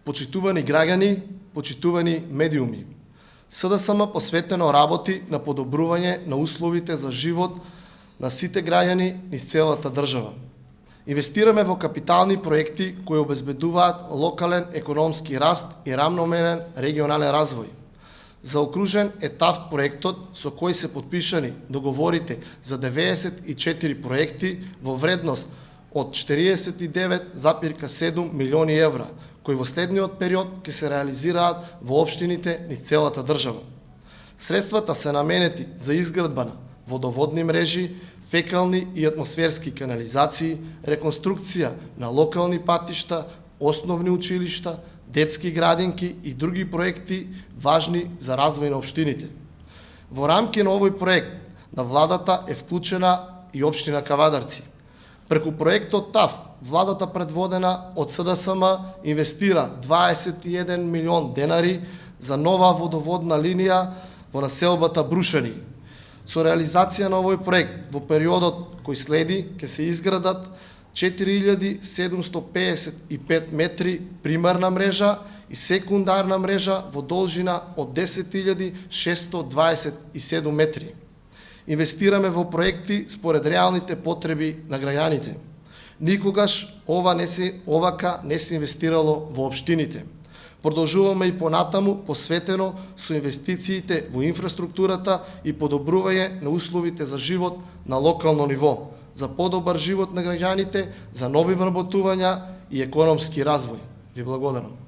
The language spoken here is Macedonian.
Почитувани граѓани, почитувани медиуми, СДСМ посветено работи на подобрување на условите за живот на сите граѓани низ целата држава. Инвестираме во капитални проекти кои обезбедуваат локален економски раст и рамномерен регионален развој. Заокружен е ТАФТ проектот со кој се подпишани договорите за 94 проекти во вредност од 49,7 милиони евра, кои во следниот период ќе се реализираат во општините низ целата држава. Средствата се наменети за изградба на водоводни мрежи, фекални и атмосферски канализации, реконструкција на локални патишта, основни училишта, детски градинки и други проекти важни за развој на општините. Во рамки на овој проект на владата е вклучена и општина Кавадарци. Преку проектот ТАФ, владата предводена од СДСМ инвестира 21 милион денари за нова водоводна линија во населбата Брушани. Со реализација на овој проект во периодот кој следи ќе се изградат 4755 метри примарна мрежа и секундарна мрежа во должина од 10.627 метри. Инвестираме во проекти според реалните потреби на граѓаните. Никогаш овака не се инвестирало во општините. Продолжуваме и понатаму посветено со инвестициите во инфраструктурата и подобрување на условите за живот на локално ниво, за подобар живот на граѓаните, за нови вработувања и економски развој. Ви благодарам.